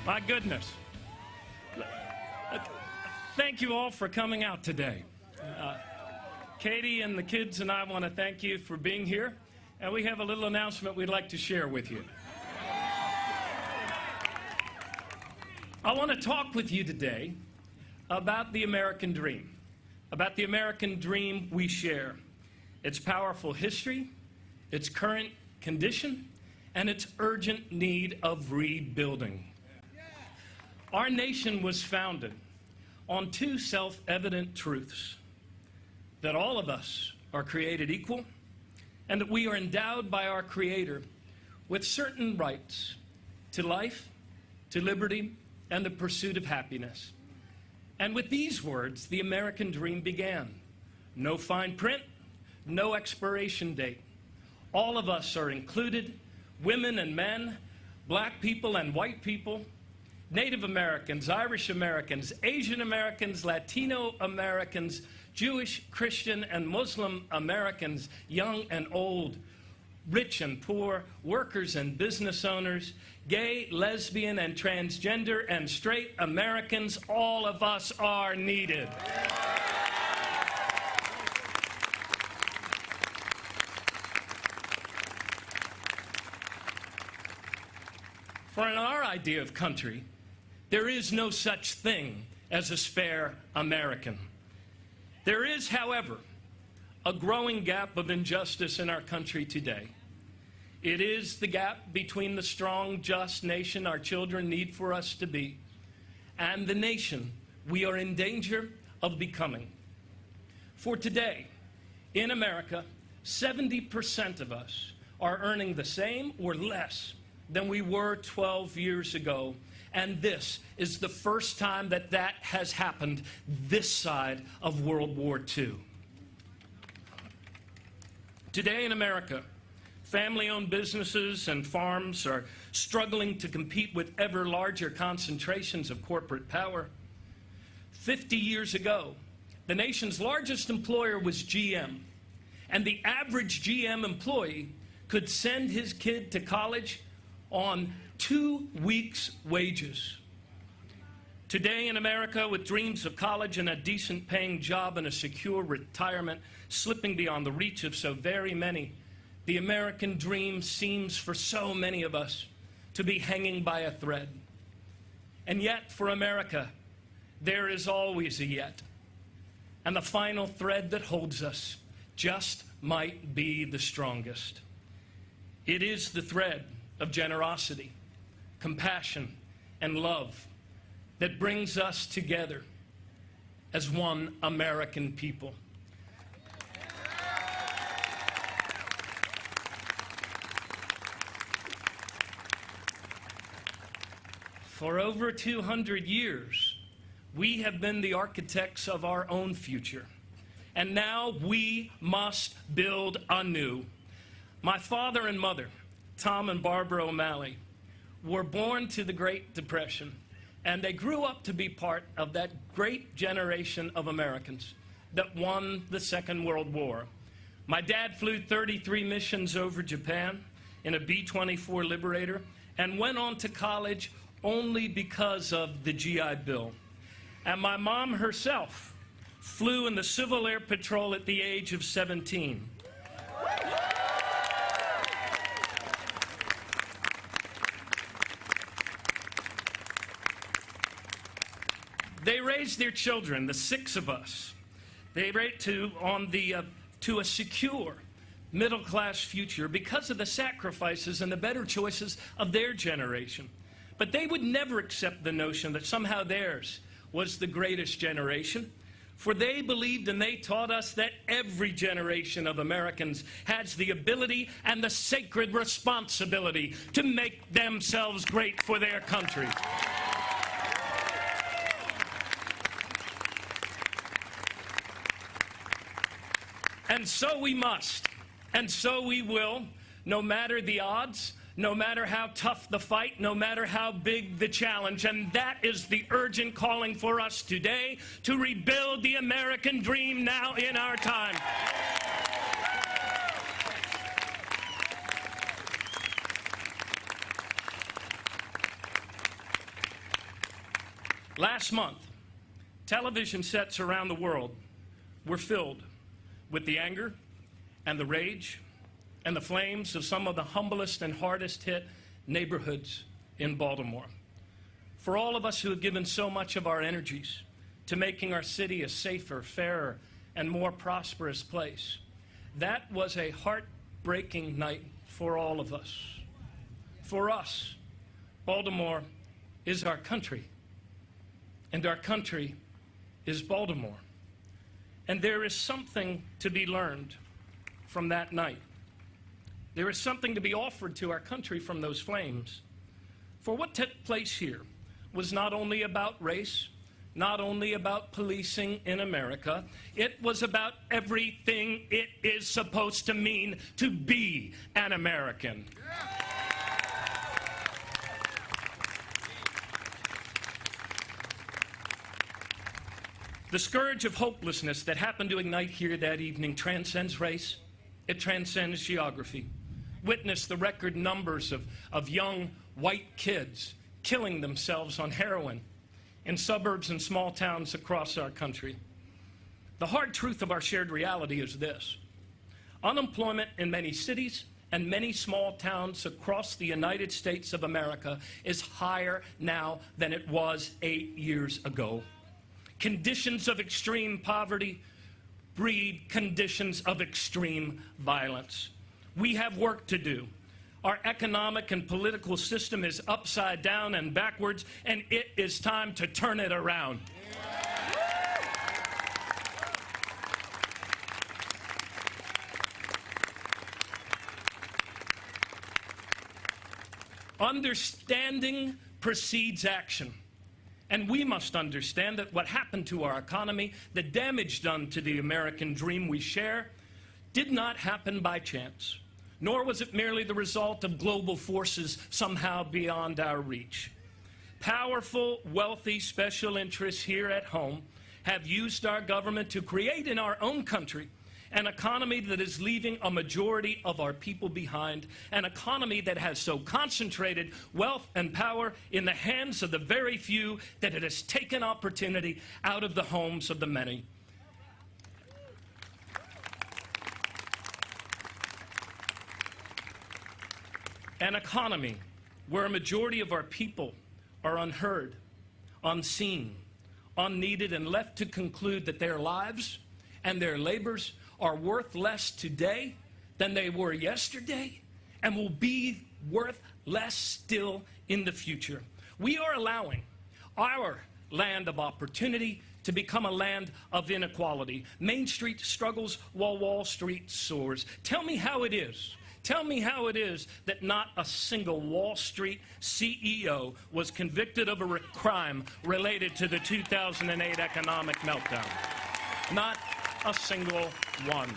My goodness. Thank you all for coming out today. Katie and the kids and I want to thank you for being here, and we have a little announcement we'd like to share with you. I want to talk with you today about the American dream, about the American dream we share, its powerful history, its current condition, and its urgent need of rebuilding. Our nation was founded on two self-evident truths: that all of us are created equal, and that we are endowed by our Creator with certain rights to life, to liberty, and the pursuit of happiness. And with these words, the American dream began. No fine print, no expiration date. All of us are included, women and men, black people and white people, Native Americans, Irish Americans, Asian Americans, Latino Americans, Jewish, Christian, and Muslim Americans, young and old, rich and poor, workers and business owners, gay, lesbian, and transgender, and straight Americans. All of us are needed. For in our idea of country, there is no such thing as a spare American. There is, however, a growing gap of injustice in our country today. It is the gap between the strong, just nation our children need for us to be and the nation we are in danger of becoming. For today, in America, 70% of us are earning the same or less than we were 12 years ago. And this is the first time that that has happened this side of World War II. Today in America, family-owned businesses and farms are struggling to compete with ever larger concentrations of corporate power. 50 years ago, the nation's largest employer was GM, and the average GM employee could send his kid to college on 2 weeks' wages. Today in America, with dreams of college and a decent paying job and a secure retirement slipping beyond the reach of so very many, the American dream seems for so many of us to be hanging by a thread. And yet, for America, there is always a yet. And the final thread that holds us just might be the strongest. It is the thread of generosity, compassion, and love that brings us together as one American people. For over 200 years, we have been the architects of our own future, and now we must build anew. My father and mother, Tom and Barbara O'Malley, were born to the Great Depression, and they grew up to be part of that great generation of Americans that won the Second World War. My dad flew 33 missions over Japan in a B-24 Liberator and went on to college only because of the GI Bill. And my mom herself flew in the Civil Air Patrol at the age of 17. They raised their children, the 6 of us, to a secure middle-class future because of the sacrifices and the better choices of their generation. But they would never accept the notion that somehow theirs was the greatest generation, for they believed and they taught us that every generation of Americans has the ability and the sacred responsibility to make themselves great for their country. And so we must, and so we will, no matter the odds, no matter how tough the fight, no matter how big the challenge. And that is the urgent calling for us today, to rebuild the American dream now in our time. Last month, television sets around the world were filled with the anger and the rage and the flames of some of the humblest and hardest hit neighborhoods in Baltimore. For all of us who have given so much of our energies to making our city a safer, fairer, and more prosperous place, that was a heartbreaking night for all of us. For us, Baltimore is our country, and our country is Baltimore. And there is something to be learned from that night. There is something to be offered to our country from those flames. For what took place here was not only about race, not only about policing in America, it was about everything it is supposed to mean to be an American. The scourge of hopelessness that happened to ignite here that evening transcends race. It transcends geography. Witness the record numbers of young white kids killing themselves on heroin in suburbs and small towns across our country. The hard truth of our shared reality is this: unemployment in many cities and many small towns across the United States of America is higher now than it was 8 years ago. Conditions of extreme poverty breed conditions of extreme violence. We have work to do. Our economic and political system is upside down and backwards, and it is time to turn it around. Understanding precedes action. And we must understand that what happened to our economy, the damage done to the American dream we share, did not happen by chance, nor was it merely the result of global forces somehow beyond our reach. Powerful, wealthy special interests here at home have used our government to create in our own country an economy that is leaving a majority of our people behind, an economy that has so concentrated wealth and power in the hands of the very few that it has taken opportunity out of the homes of the many. An economy where a majority of our people are unheard, unseen, unneeded, and left to conclude that their lives and their labors are worth less today than they were yesterday and will be worth less still in the future. We are allowing our land of opportunity to become a land of inequality. Main Street struggles while Wall Street soars. Tell me how it is. Tell me how it is that not a single Wall Street CEO was convicted of a crime related to the 2008 economic meltdown. Not a single one.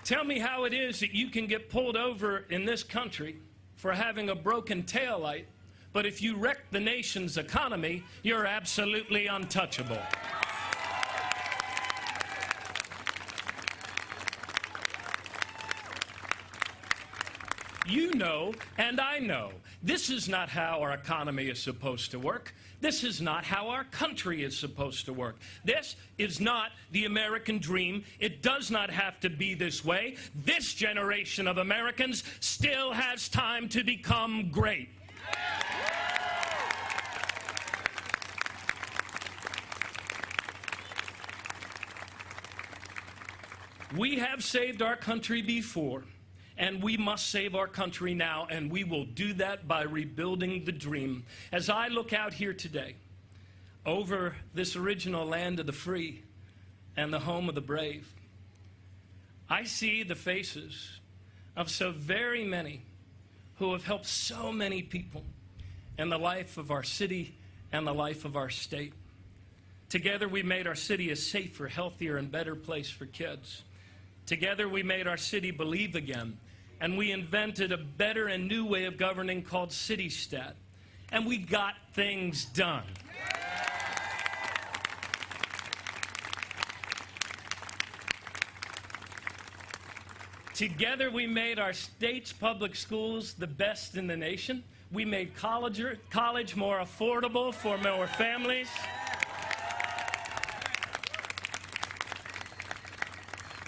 Tell me how it is that you can get pulled over in this country for having a broken taillight, but if you wreck the nation's economy, you're absolutely untouchable. You know, and I know, this is not how our economy is supposed to work. This is not how our country is supposed to work. This is not the American dream. It does not have to be this way. This generation of Americans still has time to become great. We have saved our country before, and we must save our country now, and we will do that by rebuilding the dream. As I look out here today over this original land of the free and the home of the brave, I see the faces of so very many who have helped so many people in the life of our city and the life of our state. Together we made our city a safer, healthier, and better place for kids. Together we made our city believe again, and we invented a better and new way of governing called CityStat. And we got things done. Together we made our state's public schools the best in the nation. We made college more affordable for more families.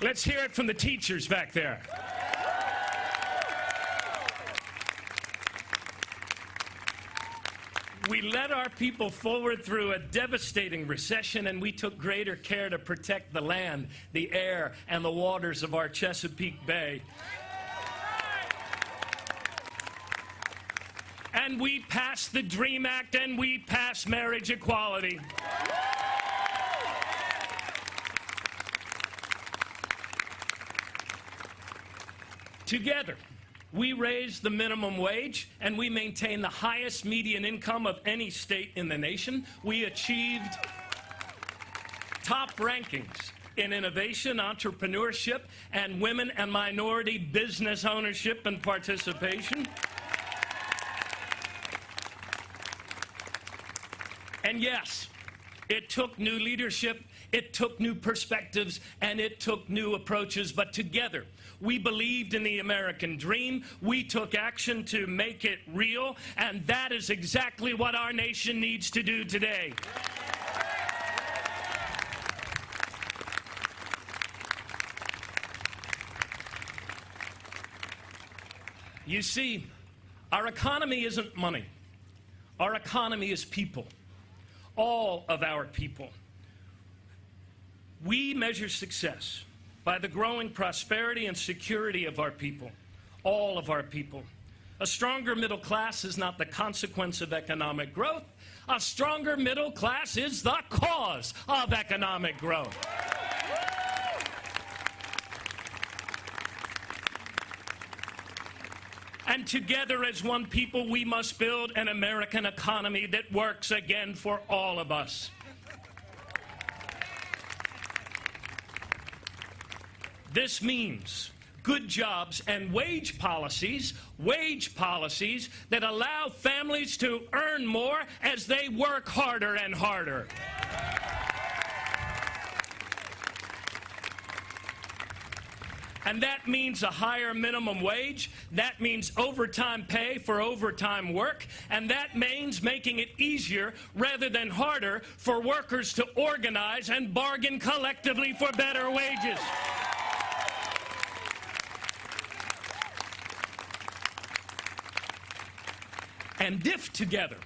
Let's hear it from the teachers back there. We led our people forward through a devastating recession, and we took greater care to protect the land, the air, and the waters of our Chesapeake Bay. And we passed the DREAM Act, and we passed marriage equality. Together, we raised the minimum wage, and we maintained the highest median income of any state in the nation. We achieved top rankings in innovation, entrepreneurship, and women and minority business ownership and participation. And yes, it took new leadership, it took new perspectives, and it took new approaches, but together, we believed in the American dream. We took action to make it real, and that is exactly what our nation needs to do today. You see, our economy isn't money. Our economy is people. All of our people. We measure success by the growing prosperity and security of our people, all of our people. A stronger middle class is not the consequence of economic growth. A stronger middle class is the cause of economic growth. And together as one people, we must build an American economy that works again for all of us. This means good jobs and wage policies that allow families to earn more as they work harder and harder. And that means a higher minimum wage, that means overtime pay for overtime work, and that means making it easier rather than harder for workers to organize and bargain collectively for better wages. And if together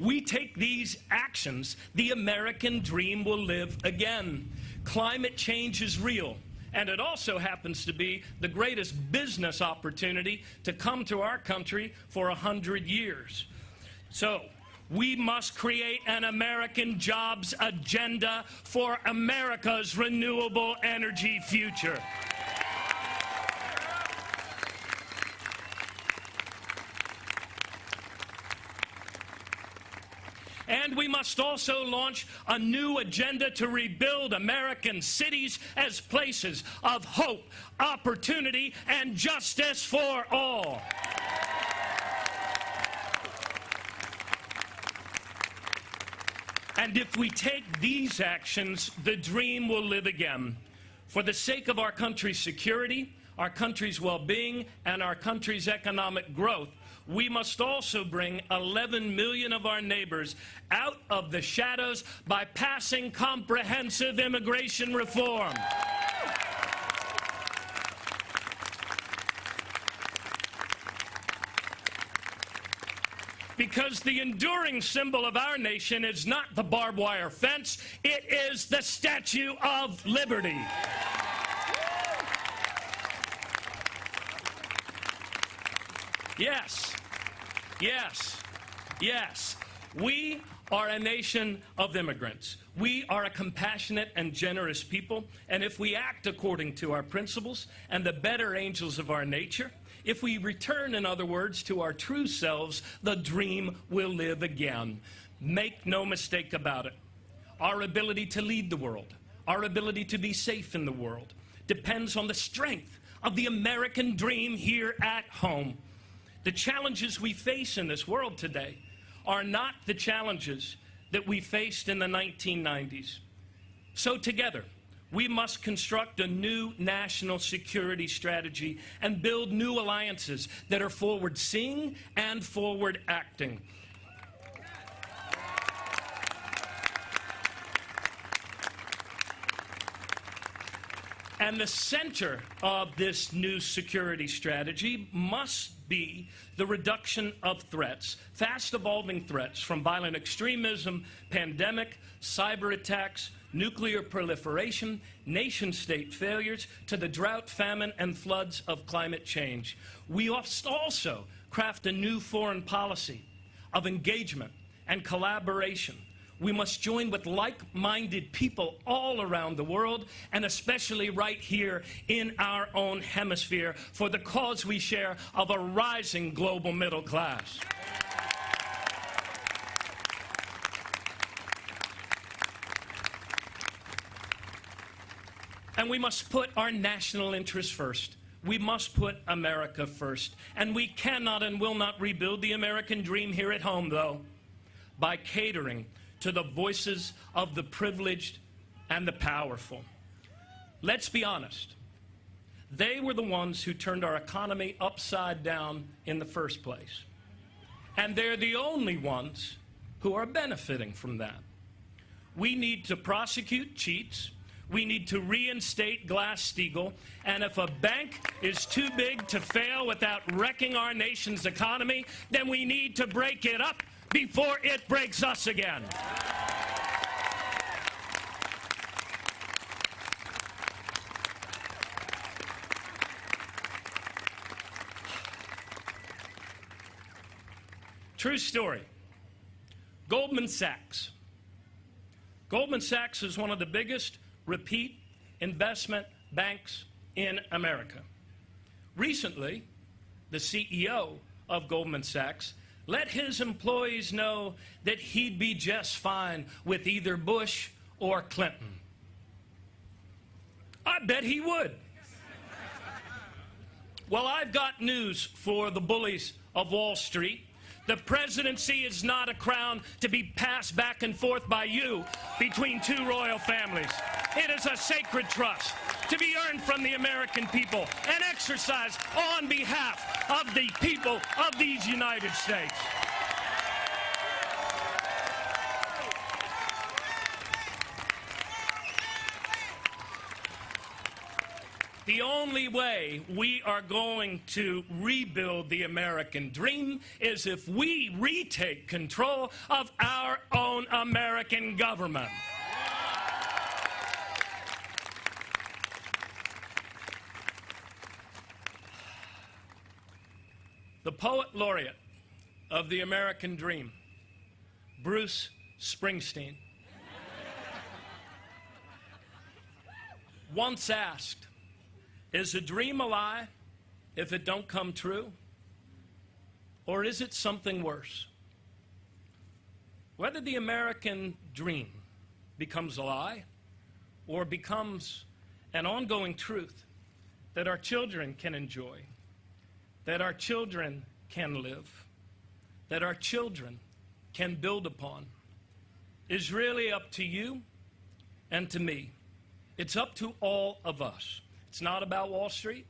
we take these actions, the American dream will live again. Climate change is real. And it also happens to be the greatest business opportunity to come to our country for 100 years. So we must create an American jobs agenda for America's renewable energy future. And we must also launch a new agenda to rebuild American cities as places of hope, opportunity, and justice for all. And if we take these actions, the dream will live again. For the sake of our country's security, our country's well-being, and our country's economic growth, we must also bring 11 million of our neighbors out of the shadows by passing comprehensive immigration reform. Because the enduring symbol of our nation is not the barbed wire fence, it is the Statue of Liberty. Yes, yes, yes. We are a nation of immigrants. We are a compassionate and generous people, and if we act according to our principles and the better angels of our nature, if we return, in other words, to our true selves, the dream will live again. Make no mistake about it. Our ability to lead the world, our ability to be safe in the world, depends on the strength of the American dream here at home. The challenges we face in this world today are not the challenges that we faced in the 1990s. So together, We must construct a new national security strategy and build new alliances that are forward-seeing and forward-acting. And the center of this new security strategy must be the reduction of threats, fast-evolving threats from violent extremism, pandemic, cyber attacks, nuclear proliferation, nation-state failures, to the drought, famine, and floods of climate change. We must also craft a new foreign policy of engagement and collaboration. We must join with like-minded people all around the world, and especially right here in our own hemisphere, for the cause we share of a rising global middle class. And we must put our national interests first. We must put America first. And we cannot and will not rebuild the American dream here at home, though, by catering to the voices of the privileged and the powerful. Let's be honest. They were the ones who turned our economy upside down in the first place. And they're the only ones who are benefiting from that. We need to prosecute cheats. We need to reinstate Glass-Steagall, and if a bank is too big to fail without wrecking our nation's economy, then we need to break it up before it breaks us again. True story. Goldman Sachs. Goldman Sachs is one of the biggest repeat investment banks in America. Recently, the CEO of Goldman Sachs let his employees know that he'd be just fine with either Bush or Clinton. I bet he would. Well, I've got news for the bullies of Wall Street. The presidency is not a crown to be passed back and forth by you between two royal families. It is a sacred trust to be earned from the American people and exercised on behalf of the people of these United States. The only way we are going to rebuild the American dream is if we retake control of our own American government. The poet laureate of the American dream, Bruce Springsteen, once asked, "Is a dream a lie if it don't come true? Or is it something worse?" Whether the American dream becomes a lie or becomes an ongoing truth that our children can enjoy, that our children can live, that our children can build upon, is really up to you and to me. It's up to all of us. It's not about Wall Street.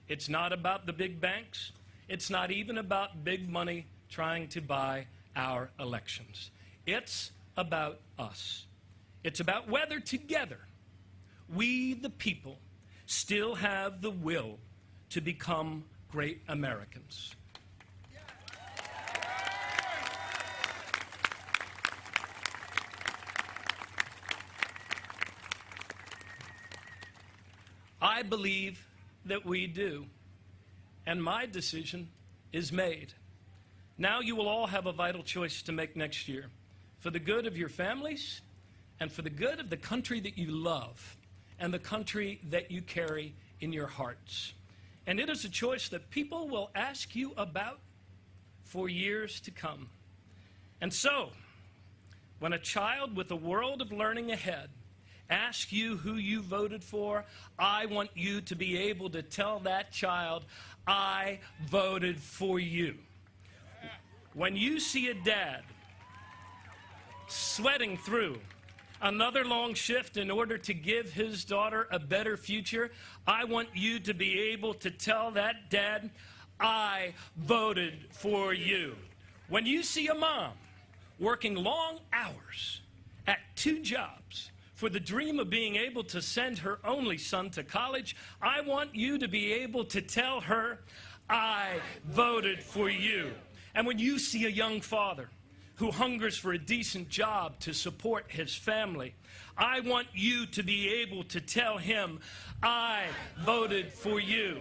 It's not about the big banks. It's not even about big money trying to buy our elections. It's about us. It's about whether together we, the people, still have the will to become great Americans. I believe that we do, and my decision is made. Now you will all have a vital choice to make next year, for the good of your families and for the good of the country that you love and the country that you carry in your hearts. And it is a choice that people will ask you about for years to come. And so, when a child with a world of learning ahead ask you who you voted for, I want you to be able to tell that child, I voted for you. When you see a dad sweating through another long shift in order to give his daughter a better future, I want you to be able to tell that dad, I voted for you. When you see a mom working long hours at 2 jobs for the dream of being able to send her only son to college, I want you to be able to tell her, I voted for you. And when you see a young father who hungers for a decent job to support his family, I want you to be able to tell him, I voted for you.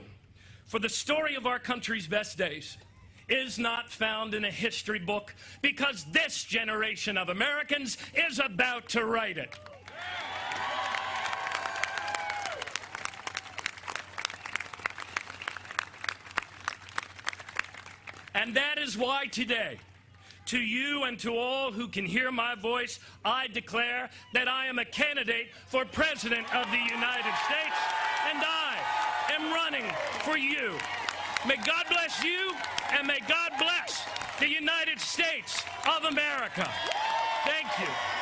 For the story of our country's best days is not found in a history book, because this generation of Americans is about to write it. And that is why today, to you and to all who can hear my voice, I declare that I am a candidate for President of the United States, and I am running for you. May God bless you, and may God bless the United States of America. Thank you.